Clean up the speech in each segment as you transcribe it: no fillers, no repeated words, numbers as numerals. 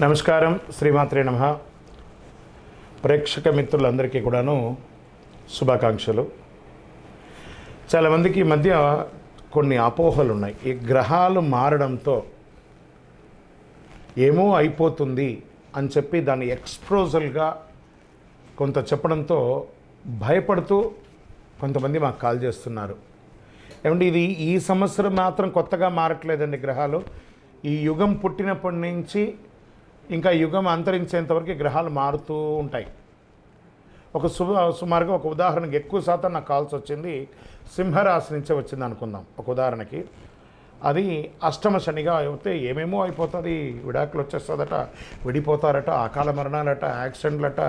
నమస్కారం, శ్రీమాత్రే నమః. ప్రేక్షక మిత్రులందరికీ కూడాను శుభాకాంక్షలు. చాలామందికి ఈ మధ్య కొన్ని అపోహలు ఉన్నాయి. ఈ గ్రహాలు మారడంతో ఏమో అయిపోతుంది అని చెప్పి దాన్ని ఎక్స్ప్రోజల్గా కొంత చెప్పడంతో భయపడుతూ కొంతమంది మాకు కాల్ చేస్తున్నారు. ఏమంటే ఇది ఈ సంవత్సరం మాత్రం కొత్తగా మారట్లేదండి గ్రహాలు. ఈ యుగం పుట్టినప్పటి నుంచి ఇంకా యుగం అంతరించేంతవరకు గ్రహాలు మారుతూ ఉంటాయి. సుమారుగా ఒక ఉదాహరణకి ఎక్కువ శాతం నాకు కాల్స్ వచ్చింది సింహరాశి నుంచే వచ్చింది అనుకుందాం. ఒక ఉదాహరణకి అది అష్టమ శనిగా అయితే ఏమేమో అయిపోతుంది, విడాకులు వచ్చేస్తుందట, విడిపోతారట, అకాల మరణాలట, యాక్సిడెంట్లట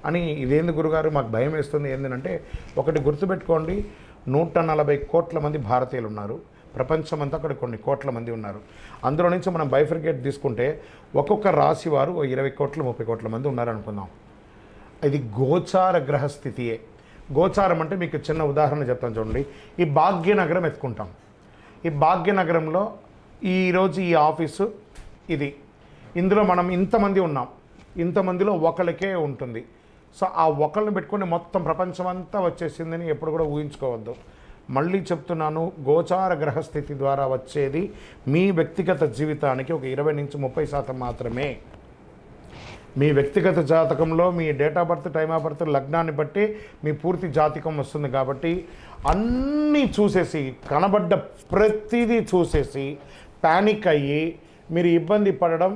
అని. ఇదేంది గురుగారు మాకు భయం వేస్తుంది ఏంటంటే, ఒకటి గుర్తుపెట్టుకోండి, 140 కోట్ల మంది భారతీయులు ఉన్నారు. ప్రపంచమంతా అక్కడ కొన్ని కోట్ల మంది ఉన్నారు. అందులో నుంచి మనం బైఫర్కేట్ తీసుకుంటే ఒక్కొక్క రాశి వారు 20 కోట్ల 30 కోట్ల మంది ఉన్నారనుకుందాం. ఇది గోచార గ్రహస్థితియే. గోచారం అంటే మీకు చిన్న ఉదాహరణ చెప్తాను చూడండి. ఈ భాగ్యనగరం ఎత్తుకుంటాం. ఈ భాగ్యనగరంలో ఈరోజు ఈ ఆఫీసు ఇది, ఇందులో మనం ఇంతమంది ఉన్నాం. ఇంతమందిలో ఒకరికే ఉంటుంది. సో ఆ ఒకరిని పెట్టుకొని మొత్తం ప్రపంచం అంతా వచ్చేసిందని ఎప్పుడు కూడా ఊహించుకోవద్దు. మళ్ళీ చెప్తున్నాను, గోచార గ్రహస్థితి ద్వారా వచ్చేది మీ వ్యక్తిగత జీవితానికి ఒక 20 నుంచి 30% మాత్రమే. మీ వ్యక్తిగత జాతకంలో మీ date of birth, time of birth, లగ్నాన్ని బట్టి మీ పూర్తి జాతకం వస్తుంది. కాబట్టి అన్నీ చూసేసి, కనబడ్డ ప్రతిదీ చూసేసి ప్యానిక్ అయ్యి మీరు ఇబ్బంది పడడం,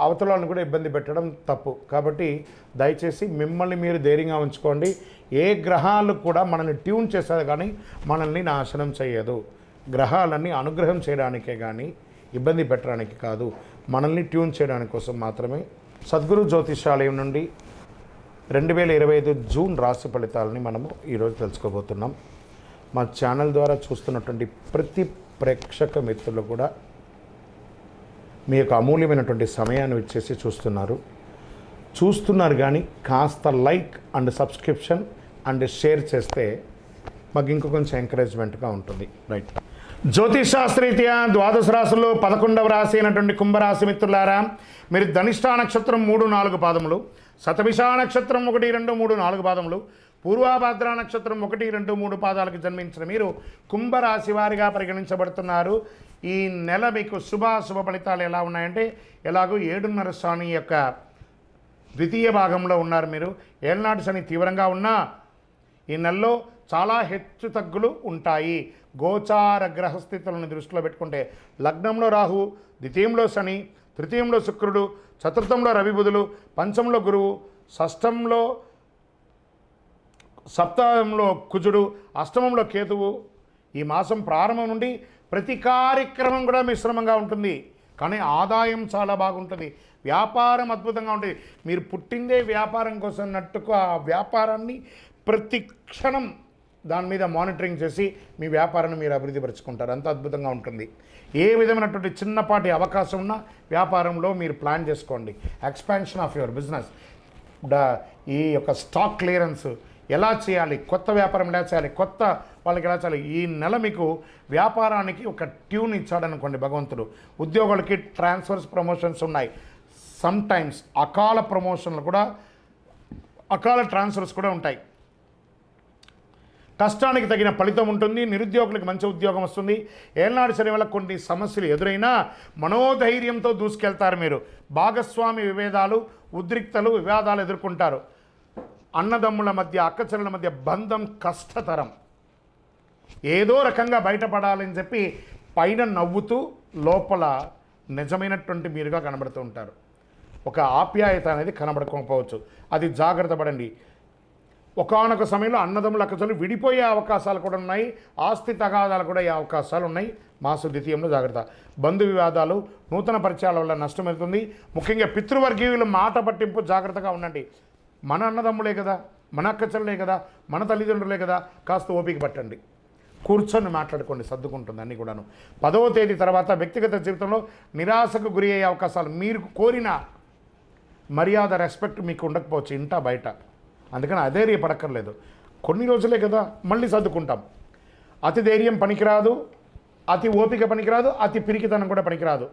అవతలను కూడా ఇబ్బంది పెట్టడం తప్పు. కాబట్టి దయచేసి మిమ్మల్ని మీరు ధైర్యంగా ఉంచుకోండి. ఏ గ్రహాలు కూడా మనల్ని ట్యూన్ చేసేది కానీ మనల్ని నాశనం చేయదు. గ్రహాలన్నీ అనుగ్రహం చేయడానికే కానీ ఇబ్బంది పెట్టడానికి కాదు, మనల్ని ట్యూన్ చేయడానికి కోసం మాత్రమే. సద్గురు జ్యోతిషాలయం నుండి 2025 జూన్ రాశి ఫలితాలని మనము ఈరోజు తెలుసుకోబోతున్నాం. మా ఛానల్ ద్వారా చూస్తున్నటువంటి ప్రతి ప్రేక్షక మిత్రులు కూడా మీ యొక్క అమూల్యమైనటువంటి సమయాన్ని ఇచ్చేసి చూస్తున్నారు కానీ కాస్త like and subscription and share చేస్తే మాకు ఇంకో కొంచెం ఎంకరేజ్మెంట్గా ఉంటుంది. రైట్. జ్యోతిషాస్త్రరీత్యా ద్వాదశ రాశుల్లో 11వ రాశి అయినటువంటి కుంభరాశి మిత్రులారా, మీరు ధనిష్టా నక్షత్రం 3-4 పాదములు, శతభిషా నక్షత్రం 1, 2, 3, 4 పాదములు, పూర్వాభాద్ర నక్షత్రం 1, 2, 3 పాదాలకు జన్మించిన మీరు కుంభరాశి వారిగా పరిగణించబడుతున్నారు. ఈ నెల మీకు శుభ ఫలితాలు ఎలా ఉన్నాయంటే, ఎలాగో 7.5 శని యొక్క ద్వితీయ భాగంలో ఉన్నారు మీరు. ఏళ్ళనాటి శని తీవ్రంగా ఉన్నా ఈ నెలలో చాలా హెచ్చు తగ్గులు ఉంటాయి. గోచార గ్రహస్థితులను దృష్టిలో పెట్టుకుంటే లగ్నంలో రాహు, ద్వితీయంలో శని, తృతీయంలో శుక్రుడు, చతుర్థంలో రవి బుధులు, పంచంలో గురువు, షష్టంలో సప్తమంలో కుజుడు, అష్టమంలో కేతువు. ఈ మాసం ప్రారంభం నుండి ప్రతి కార్యక్రమం కూడా మిశ్రమంగా ఉంటుంది, కానీ ఆదాయం చాలా బాగుంటుంది. వ్యాపారం అద్భుతంగా ఉంటుంది. మీరు పుట్టిందే వ్యాపారం కోసం అన్నట్టుకు ఆ వ్యాపారాన్ని ప్రతి క్షణం దాని మీద మానిటరింగ్ చేసి మీ వ్యాపారాన్ని మీరు అభివృద్ధి పరుచుకుంటారు. అంత అద్భుతంగా ఉంటుంది. ఏ విధమైనటువంటి చిన్నపాటి అవకాశం ఉన్నా వ్యాపారంలో మీరు ప్లాన్ చేసుకోండి. ఎక్స్పాన్షన్ ఆఫ్ యువర్ బిజినెస్, ఈ యొక్క స్టాక్ క్లియరెన్స్ ఎలా చేయాలి, కొత్త వ్యాపారం ఎలా చేయాలి, కొత్త వాళ్ళకి ఎలా చేయాలి. ఈ నెల మీకు వ్యాపారానికి ఒక ట్యూన్ ఇచ్చాడనుకోండి భగవంతుడు. ఉద్యోగులకి ట్రాన్స్ఫర్స్, ప్రమోషన్స్ ఉన్నాయి. సమ్ టైమ్స్ అకాల ప్రమోషన్లు కూడా, అకాల ట్రాన్స్ఫర్స్ కూడా ఉంటాయి. కష్టానికి తగిన ఫలితం ఉంటుంది. నిరుద్యోగులకు మంచి ఉద్యోగం వస్తుంది. ఏళ్ళనాడు శని వల్ల కొన్ని సమస్యలు ఎదురైనా మనోధైర్యంతో దూసుకెళ్తారు మీరు. భాగస్వామి విభేదాలు, ఉద్రిక్తలు, వివాదాలు ఎదుర్కొంటారు. అన్నదమ్ముల మధ్య, అక్కచెల్లెల మధ్య బంధం కష్టతరం. ఏదో రకంగా బయటపడాలని చెప్పి పైన నవ్వుతూ లోపల నిజమైనటువంటి మీరుగా కనబడుతూ ఉంటారు. ఒక ఆప్యాయత అనేది కనబడకపోవచ్చు, అది జాగ్రత్త పడండి. ఒకానొక సమయంలో అన్నదమ్ముల అక్కచెల్లెలు విడిపోయే అవకాశాలు కూడా ఉన్నాయి. ఆస్తి తగాదాలు కూడా అయ్యే అవకాశాలు ఉన్నాయి. మాస ద్వితీయంలో జాగ్రత్త. బంధు వివాదాలు, నూతన పరిచయాల వల్ల నష్టం అవుతుంది. ముఖ్యంగా పితృవర్గీయుల మాట పట్టింపు జాగ్రత్తగా ఉండండి. మన అన్నదమ్ములే కదా, మన అక్కచెల్లెలే కదా, మన తల్లిదండ్రులే కదా, కాస్త ఓపిక పట్టండి. కూర్చొని మాట్లాడుకోండి, సర్దుకుంటుంది అన్నీ కూడాను. 10వ తేదీ తర్వాత వ్యక్తిగత జీవితంలో నిరాశకు గురి అయ్యే అవకాశాలు. మీరు కోరిన మర్యాద, రెస్పెక్ట్ మీకు ఉండకపోవచ్చు ఇంటా బయట. అందుకని అధైర్యపడక్కర్లేదు. కొన్ని రోజులే కదా, మళ్ళీ సర్దుకుంటాం. అతి ధైర్యం పనికిరాదు, అతి ఓపిక పనికిరాదు, అతి పిరికితనం కూడా పనికిరాదు.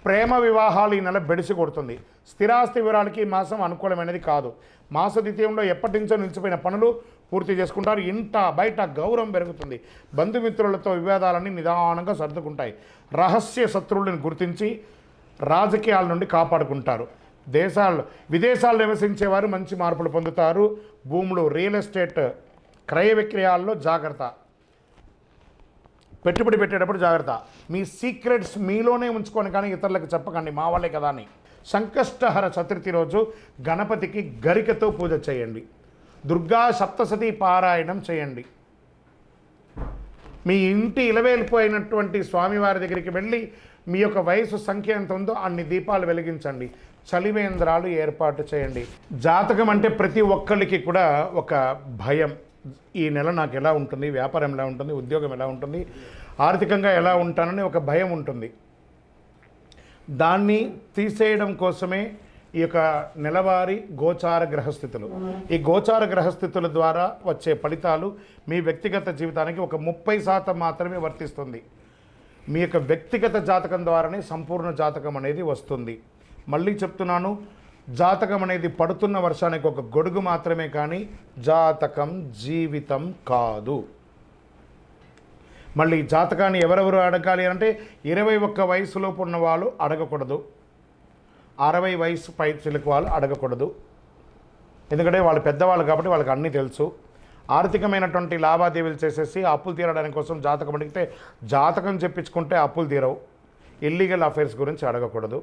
ప్రేమ వివాహాలు ఈ నెల బెడిసి కొడుతుంది. స్థిరాస్తి వివరాలకి ఈ మాసం అనుకూలమైనది కాదు. మాస ద్వితీయంలో ఎప్పటి నుంచో నిలిచిపోయిన పనులు పూర్తి చేసుకుంటారు. ఇంట బయట గౌరవం పెరుగుతుంది. బంధుమిత్రులతో వివాదాలన్నీ నిదానంగా సర్దుకుంటాయి. రహస్య శత్రువులను గుర్తించి రాజకీయాల నుండి కాపాడుకుంటారు. విదేశాల్లో నివసించేవారు మంచి మార్పులు పొందుతారు. భూములు, రియల్ ఎస్టేట్, క్రయ విక్రయాల్లో జాగ్రత్త. పెట్టుబడి పెట్టేటప్పుడు జాగ్రత్త. మీ సీక్రెట్స్ మీలోనే ఉంచుకొని కానీ ఇతరులకు చెప్పకండి, మా వాళ్ళే కదా అని. సంకష్టహర చతుర్థి రోజు గణపతికి గరికతో పూజ చేయండి. దుర్గా సప్తశతి పారాయణం చేయండి. మీ ఇంటి ఇలవేలిపోయినటువంటి స్వామివారి దగ్గరికి వెళ్ళి మీ యొక్క వయసు సంఖ్య ఎంత ఉందో అన్ని దీపాలు వెలిగించండి. చలివేంద్రాలు ఏర్పాటు చేయండి. జాతకం అంటే ప్రతి ఒక్కరికి కూడా ఒక భయం. ఈ నెల నాకు ఎలా ఉంటుంది, వ్యాపారం ఎలా ఉంటుంది, ఉద్యోగం ఎలా ఉంటుంది, ఆర్థికంగా ఎలా ఉంటానని ఒక భయం ఉంటుంది. దాన్ని తీసేయడం కోసమే ఈ యొక్క నెలవారీ గోచార గ్రహస్థితులు. ఈ గోచార గ్రహస్థితుల ద్వారా వచ్చే ఫలితాలు మీ వ్యక్తిగత జీవితానికి ఒక 30% మాత్రమే వర్తిస్తుంది. మీ యొక్క వ్యక్తిగత జాతకం ద్వారానే సంపూర్ణ జాతకం అనేది వస్తుంది. మళ్ళీ చెప్తున్నాను, జాతకం అనేది పడుతున్న వర్షానికి ఒక గొడుగు మాత్రమే, కానీ జాతకం జీవితం కాదు. మళ్ళీ జాతకాన్ని ఎవరెవరు అడగాలి అంటే 21 వయసులోపు ఉన్న వాళ్ళు అడగకూడదు, 60 వయసు పై చిలుకు వాళ్ళు అడగకూడదు. ఎందుకంటే వాళ్ళు పెద్దవాళ్ళు కాబట్టి వాళ్ళకి అన్నీ తెలుసు. ఆర్థికమైనటువంటి లావాదేవీలు చేసేసి అప్పులు తీరడానికి కోసం జాతకం అడిగితే జాతకం చెప్పించుకుంటే అప్పులు తీరవు. ఇల్లీగల్ అఫైర్స్ గురించి అడగకూడదు.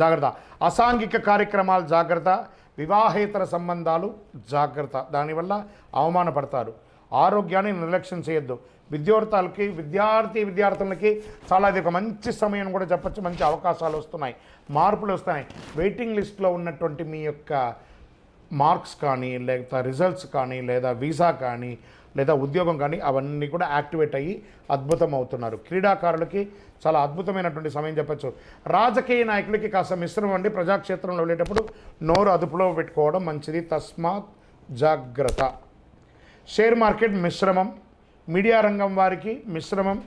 జాగ్రత్త. అసాంఘిక కార్యక్రమాలు జాగ్రత్త. వివాహేతర సంబంధాలు జాగ్రత్త, దానివల్ల అవమానపడతారు. ఆరోగ్యాన్ని నిర్లక్ష్యం చేయొద్దు. విద్యార్థులకి చాలా ఇది ఒక మంచి సమయం కూడా చెప్పచ్చు. మంచి అవకాశాలు వస్తున్నాయి, మార్పులు వస్తున్నాయి. వెయిటింగ్ లిస్ట్లో ఉన్నటువంటి మీ యొక్క మార్క్స్ కానీ, లేదా రిజల్ట్స్ కానీ, లేదా వీసా కానీ, లేదా ఉద్యోగం కానీ అవన్నీ కూడా యాక్టివేట్ అయ్యి అద్భుతం అవుతున్నారు. క్రీడాకారులకి చాలా అద్భుతమైనటువంటి సమయం చెప్పచ్చు. రాజకీయ నాయకులకి కాస్త మిశ్రమం అండి. ప్రజాక్షేత్రంలో వెళ్ళేటప్పుడు నోరు అదుపులో పెట్టుకోవడం మంచిది. తస్మాత్ జాగ్రత్త. షేర్ మార్కెట్ మిశ్రమం. మీడియా రంగం వారికి మిశ్రమం.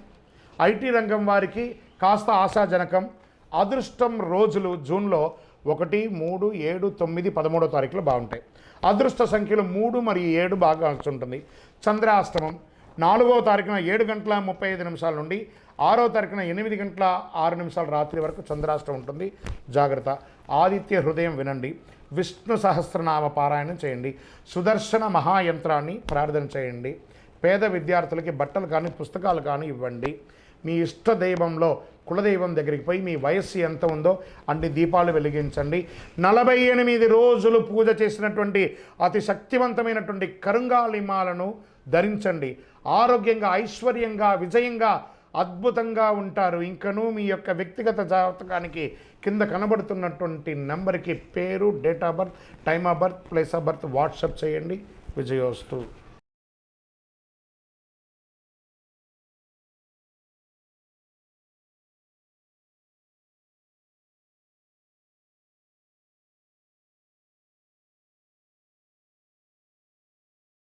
ఐటీ రంగం వారికి కాస్త ఆశాజనకం. అదృష్టం రోజులు జూన్లో 1, 3, 7, 9, 13వ తారీఖులు బాగుంటాయి. అదృష్ట సంఖ్యలు 3 మరియు 7 బాగా ఉంటుంది. చంద్రాష్టమం 4వ తారీఖున 7:35 నుండి 6వ తారీఖున 8:06 రాత్రి వరకు చంద్రాష్టమం ఉంటుంది. జాగ్రత్త. ఆదిత్య హృదయం వినండి. విష్ణు సహస్రనామ పారాయణం చేయండి. సుదర్శన మహాయంత్రాన్ని ప్రార్థన చేయండి. పేద విద్యార్థులకి బట్టలు కానీ పుస్తకాలు కానీ ఇవ్వండి. మీ ఇష్ట దైవంలో కులదైవం దగ్గరికి పోయి మీ వయస్సు ఎంత ఉందో అన్ని దీపాలు వెలిగించండి. 48 రోజులు పూజ చేసినటువంటి అతి శక్తివంతమైనటువంటి కరుంగాలిమాలను ధరించండి. ఆరోగ్యంగా, ఐశ్వర్యంగా, విజయంగా, అద్భుతంగా ఉంటారు. ఇంకనూ మీ యొక్క వ్యక్తిగత జాతకానికి కింద కనబడుతున్నటువంటి నెంబర్కి పేరు, date of birth, time of birth, place of birth WhatsApp చేయండి. విజయోస్తు.